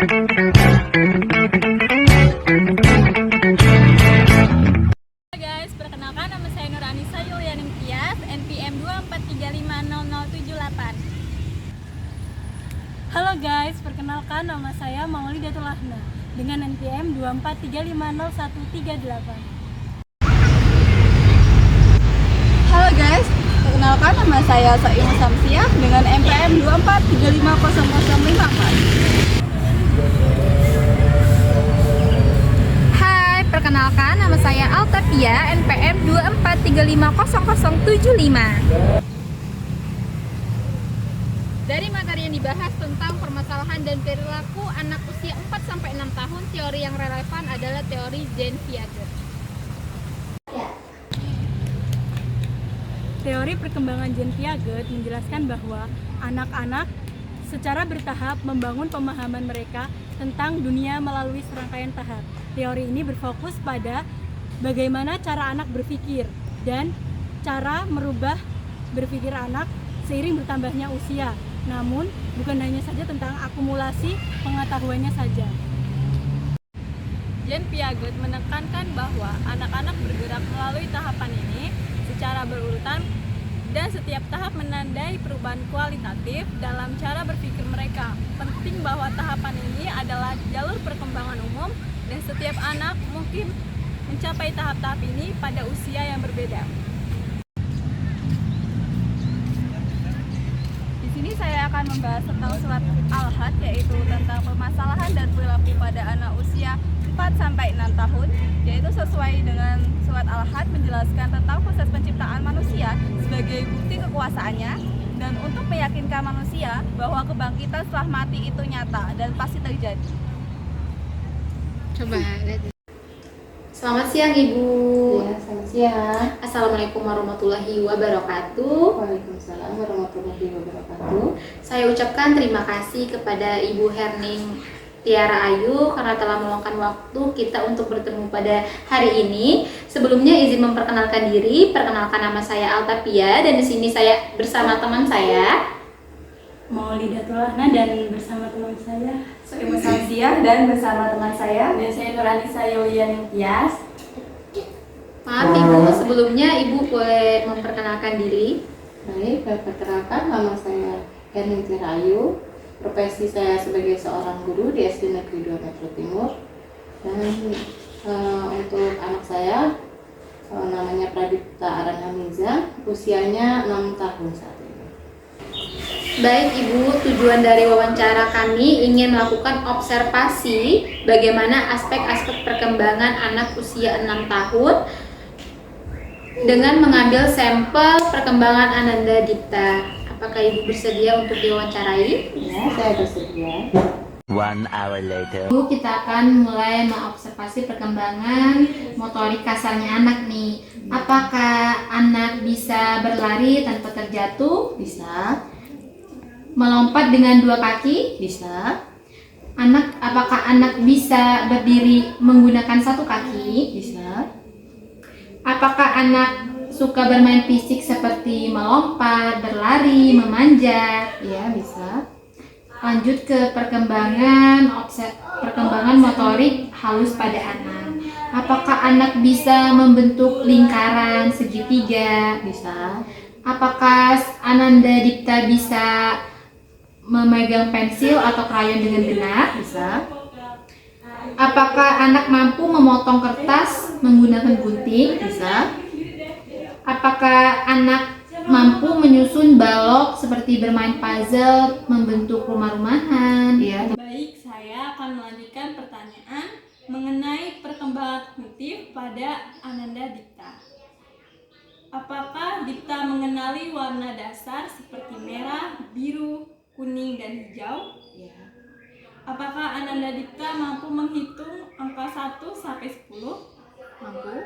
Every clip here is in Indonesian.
Guys, perkenalkan nama saya Nur Anissa Yulianing Tias, NPM 243500078. Halo guys, perkenalkan nama saya Maulidatul Lahna dengan NPM 243500138. Halo guys, perkenalkan nama saya Soimah Samsiah dengan NPM 243500054. Hai, perkenalkan nama saya Altavia, NPM 243500075. Dari materi yang dibahas tentang permasalahan dan perilaku anak usia 4-6 tahun, teori yang relevan adalah teori Jean Piaget. Teori perkembangan Jean Piaget menjelaskan bahwa anak-anak secara bertahap membangun pemahaman mereka tentang dunia melalui serangkaian tahap. Teori ini berfokus pada bagaimana cara anak berpikir dan cara merubah berpikir anak seiring bertambahnya usia. Namun, bukan hanya saja tentang akumulasi pengetahuannya saja. Jean Piaget menekankan bahwa anak-anak bergerak melalui tahapan ini secara berurutan dan setiap tahap menandai perubahan kualitatif dalam cara berpikir mereka. Penting bahwa tahapan ini adalah jalur perkembangan umum dan setiap anak mungkin mencapai tahap-tahap ini pada usia yang berbeda. Di sini saya akan membahas tentang surat Al-Had, yaitu tentang permasalahan dan perilaku pada anak usia 4-6 tahun, yaitu sesuai dengan surat Al-Had menjelaskan tentang proses penciptaan manusia sebagai bukti kekuasaannya dan untuk meyakinkan manusia bahwa kebangkitan setelah mati itu nyata dan pasti terjadi. Coba lihat. Selamat siang Ibu. Ya, selamat siang. Assalamualaikum warahmatullahi wabarakatuh. Waalaikumsalam warahmatullahi wabarakatuh. Saya ucapkan terima kasih kepada Ibu Herning Tiara Ayu karena telah meluangkan waktu kita untuk bertemu pada hari ini. Sebelumnya izin memperkenalkan diri. Perkenalkan nama saya Altavia dan di sini saya bersama teman saya Maulidatul Lahna dan bersama teman saya Soimah Samsiah dan bersama teman saya Dan saya Nur Anissa Yulianing Tias. Maaf Ibu, sebelumnya Ibu boleh memperkenalkan diri. Baik, perkenalkan nama saya Herning Tiara Ayu. Profesi saya sebagai seorang guru di SD Negeri 2 Metro Timur. Dan untuk anak saya namanya Pradipta Aran Hamiza, usianya 6 tahun saat ini. Baik Ibu, tujuan dari wawancara kami ingin melakukan observasi bagaimana aspek-aspek perkembangan anak usia 6 tahun dengan mengambil sampel perkembangan Ananda Dipta. Apakah Ibu bersedia untuk diwawancarai? Ya, saya bersedia. 1 hour later. Ibu, kita akan mulai mengobservasi perkembangan motorik kasarnya anak nih. Apakah anak bisa berlari tanpa terjatuh? Bisa, Melompat dengan 2 kaki? bisa, Apakah anak bisa berdiri menggunakan 1 kaki? bisa, Apakah anak suka bermain fisik seperti melompat, berlari, memanjat? ya bisa, Lanjut ke perkembangan motorik halus pada anak. Apakah anak bisa membentuk lingkaran segitiga? bisa, Apakah Ananda Dipta bisa memegang pensil atau krayon dengan benar? bisa, Apakah anak mampu memotong kertas menggunakan gunting? bisa, Apakah anak mampu menyusun balok seperti bermain puzzle, membentuk rumah-rumahan? ya, Baik, saya akan melanjutkan pertanyaan mengenai perkembangan kognitif pada Ananda Dipta. Apakah Dipta mengenali warna dasar seperti merah, biru, kuning, dan hijau? ya, Apakah Ananda Dipta mampu menghitung angka 1 sampai 10? Mampu.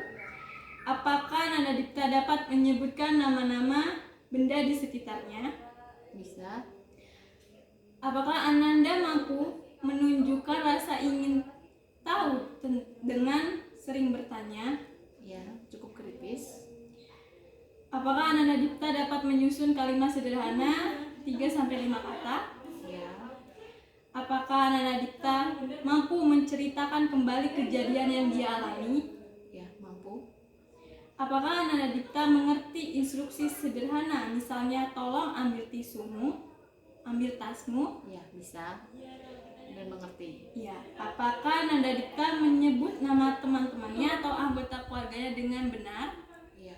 Apakah Ananda Dipta dapat menyebutkan nama-nama benda di sekitarnya? bisa, Apakah Ananda mampu menunjukkan rasa ingin tahu dengan sering bertanya? ya, cukup kritis, Apakah Ananda Dipta dapat menyusun kalimat sederhana 3-5 kata? ya, Apakah Nana Dipta mampu menceritakan kembali kejadian yang dia alami? Ya, mampu. Apakah Nana Dipta mengerti instruksi sederhana, misalnya tolong ambil tisumu, ambil tasmu? Ya, bisa dan mengerti. Ya. Apakah Nana Dipta menyebut nama teman-temannya atau anggota keluarganya dengan benar? Ya.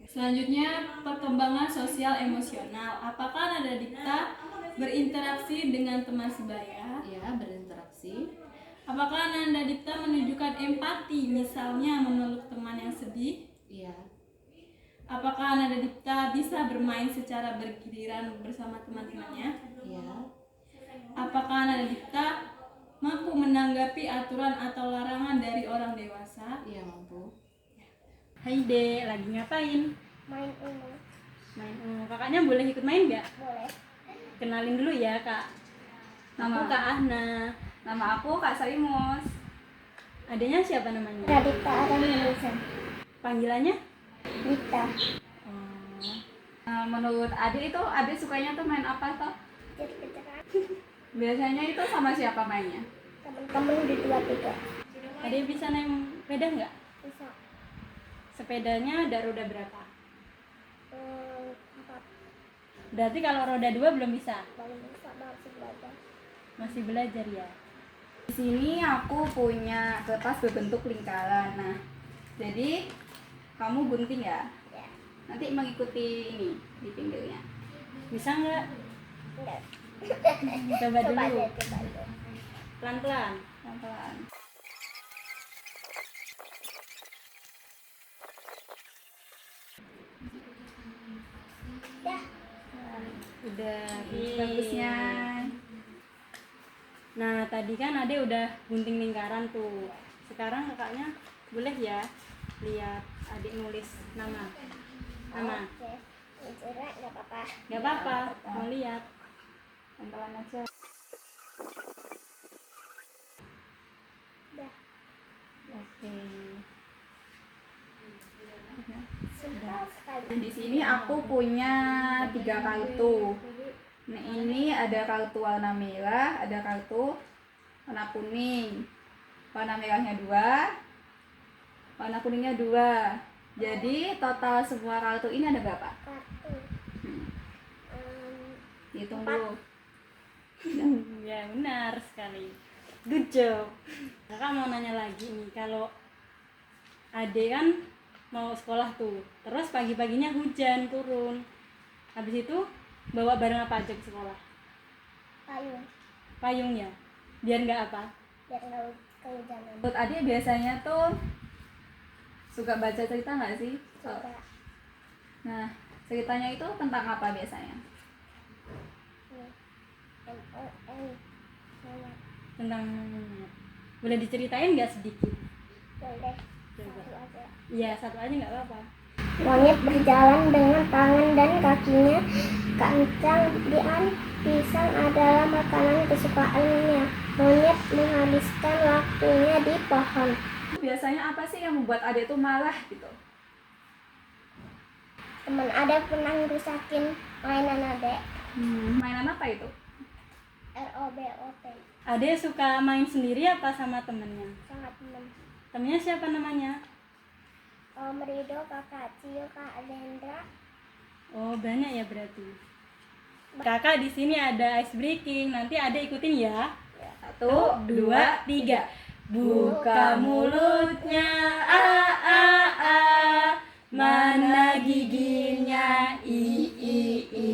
Selanjutnya, perkembangan sosial emosional. Apakah Nana Dipta berinteraksi dengan teman sebaya? Ya, berinteraksi. Apakah Nanda Dipta menunjukkan empati, misalnya memeluk teman yang sedih? Iya. Apakah Nanda Dipta bisa bermain secara bergiliran bersama teman-temannya? Iya. Apakah Nanda Dipta mampu menanggapi aturan atau larangan dari orang dewasa? Iya, mampu. Hai Dek, lagi ngapain? Main Uno. Main. Kakaknya boleh ikut main nggak? Boleh. Kenalin dulu ya Kak. Aku Nama Kak Ahna. Nama aku Kak Saimus. Adanya siapa namanya? Radita Aramilisa. Panggilannya? Dita. Menurut Adik itu Adik sukanya tuh main apa toh? Kejar-kejaran. Biasanya itu sama siapa mainnya? Temen-temen di 2-3. Adek bisa naik sepeda nggak? Bisa. Sepedanya ada roda berapa? 4. Berarti kalau roda 2 belum bisa? Belum bisa, masih belajar. Masih belajar ya? Di sini aku punya kertas berbentuk lingkaran. Nah, jadi kamu gunting ya. Ya. Nanti mengikuti ini di pinggirnya. Bisa nggak? Enggak. Coba dulu. Coba aja. Pelan-pelan. Pelan-pelan. Ya. Udah. Bagusnya. Nah, tadi kan Ade udah gunting lingkaran tuh. Sekarang kakaknya boleh ya lihat adik nulis nama. Nama. Oke. Cerah enggak apa-apa. Gak apa-apa, mau lihat. Pelan-pelan aja. Udah. Oke. Simpel sekali. Di sini aku punya 3 kartu. Nah, ini ada kartu warna merah, ada kartu warna kuning. Warna merahnya 2, warna kuningnya 2. Jadi total semua kartu ini ada berapa? Kartu. Hitung 4. dulu. Ya, benar sekali. Good job. Kakak mau nanya lagi nih, kalau Ade kan mau sekolah tuh, terus pagi-paginya hujan turun. Habis itu bawa barang apa aja ke sekolah? Payung. Payung ya? Biar nggak apa? Biar enggak kehujanan. Menurut Adik biasanya tuh suka baca cerita nggak sih? Coba. Nah, ceritanya itu tentang apa biasanya? MON. Nama. Tentang boleh diceritain nggak sedikit? Boleh. Coba. Satu aja. Iya, satu aja nggak apa-apa. Monyet berjalan dengan tangan dan kakinya kencang. Pisang adalah makanan kesukaannya. Monyet menghabiskan waktunya di pohon. Biasanya apa sih yang membuat Adik tuh marah gitu? Teman ada pernah ngerusakin mainan adek. Mainan apa itu? ROBOT. Ade suka main sendiri apa sama temennya? Sangat teman. Temennya siapa namanya? Om Rido, Kakak Cio, Kak Dendra. Oh, banyak ya berarti. Kakak di sini ada ice breaking. Nanti Ade ikutin ya. 1, 2, 3. Buka mulutnya, a a a. Mana giginya, i i i.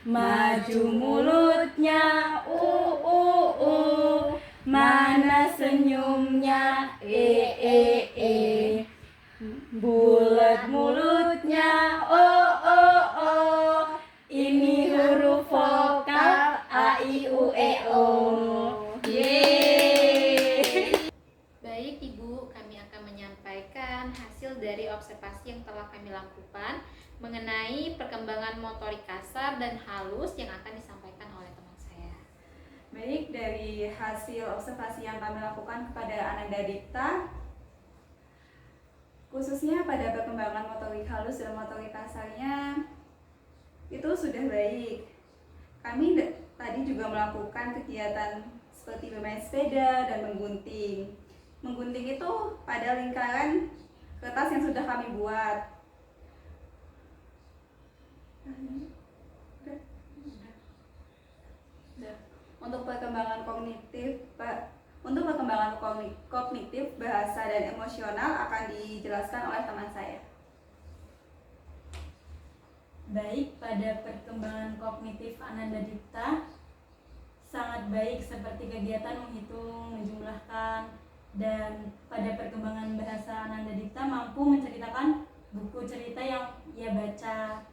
Maju mulutnya, u. Mana senyumnya, e. Bulat mulutnya, o. Ini huruf vokal a i u e o. Yeay. Baik Ibu, kami akan menyampaikan hasil dari observasi yang telah kami lakukan mengenai perkembangan motorik kasar dan halus yang akan disampaikan oleh teman saya. Baik, dari hasil observasi yang kami lakukan kepada Ananda Dipta, khususnya pada perkembangan motorik halus dan motorik kasarnya, itu sudah baik. Kami tadi juga melakukan kegiatan seperti bermain sepeda dan menggunting. Menggunting itu pada lingkaran kertas yang sudah kami buat. Untuk perkembangan kognitif, bahasa dan emosional akan dijelaskan oleh teman saya. Baik, pada perkembangan kognitif Ananda Dipta sangat baik seperti kegiatan menghitung, menjumlahkan, dan pada perkembangan bahasa Ananda Dipta mampu menceritakan buku cerita yang ia baca.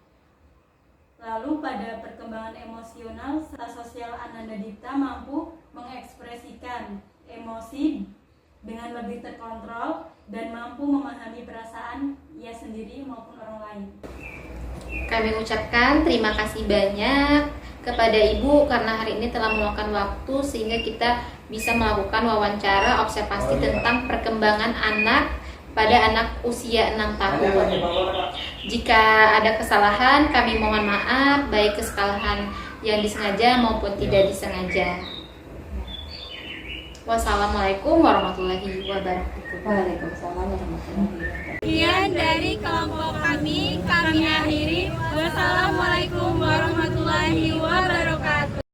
Lalu pada perkembangan emosional serta sosial Ananda Dipta mampu mengekspresikan emosi dengan lebih terkontrol dan mampu memahami perasaan ia sendiri maupun orang lain. Kami ucapkan terima kasih banyak kepada Ibu karena hari ini telah meluangkan waktu sehingga kita bisa melakukan wawancara observasi tentang perkembangan anak pada anak usia 6 tahun. Jika ada kesalahan, kami mohon maaf, baik kesalahan yang disengaja maupun tidak disengaja. Wassalamualaikum warahmatullahi wabarakatuh. Waalaikumsalam warahmatullahi wabarakatuh. Sekian dari kelompok kami akhiri. Wassalamualaikum warahmatullahi wabarakatuh.